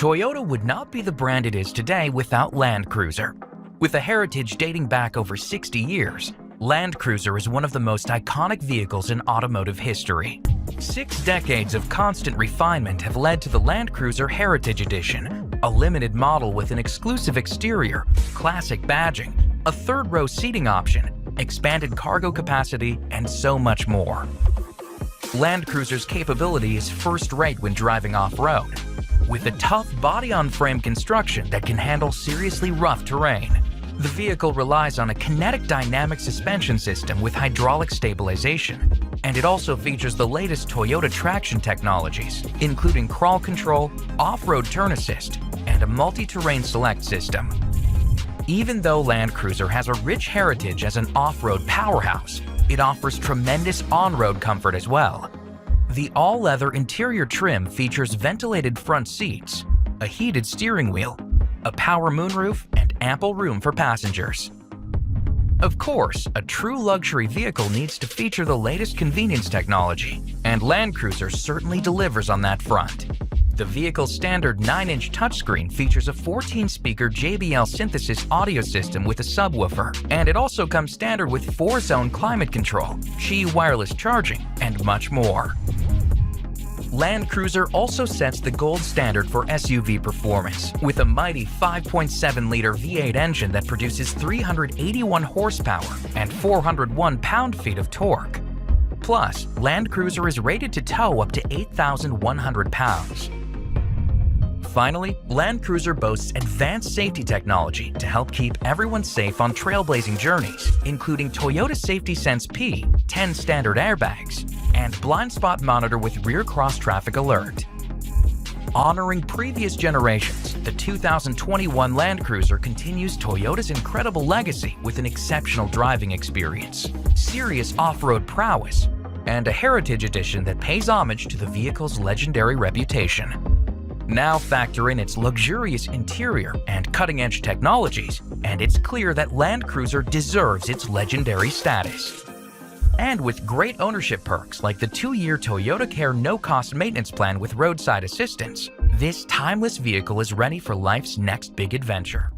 Toyota would not be the brand it is today without Land Cruiser. With a heritage dating back over 60 years, Land Cruiser is one of the most iconic vehicles in automotive history. 6 decades of constant refinement have led to the Land Cruiser Heritage Edition, a limited model with an exclusive exterior, classic badging, a third-row seating option, expanded cargo capacity, and so much more. Land Cruiser's capability is first-rate when driving off-road, with a tough body-on-frame construction that can handle seriously rough terrain. The vehicle relies on a kinetic dynamic suspension system with hydraulic stabilization, and it also features the latest Toyota traction technologies, including crawl control, off-road turn assist, and a multi-terrain select system. Even though Land Cruiser has a rich heritage as an off-road powerhouse, it offers tremendous on-road comfort as well. The all-leather interior trim features ventilated front seats, a heated steering wheel, a power moonroof, and ample room for passengers. Of course, a true luxury vehicle needs to feature the latest convenience technology, and Land Cruiser certainly delivers on that front. The vehicle's standard 9-inch touchscreen features a 14-speaker JBL synthesis audio system with a subwoofer, and it also comes standard with 4-zone climate control, Qi wireless charging, and much more. Land Cruiser also sets the gold standard for SUV performance, with a mighty 5.7-liter V8 engine that produces 381 horsepower and 401 pound-feet of torque. Plus, Land Cruiser is rated to tow up to 8,100 pounds. Finally, Land Cruiser boasts advanced safety technology to help keep everyone safe on trailblazing journeys, including Toyota Safety Sense P, 10 standard airbags, and blind spot monitor with rear cross-traffic alert. Honoring previous generations, the 2021 Land Cruiser continues Toyota's incredible legacy with an exceptional driving experience, serious off-road prowess, and a heritage edition that pays homage to the vehicle's legendary reputation. Now factor in its luxurious interior and cutting-edge technologies, and it's clear that Land Cruiser deserves its legendary status. And with great ownership perks like the 2-year Toyota Care no-cost maintenance plan with roadside assistance, this timeless vehicle is ready for life's next big adventure.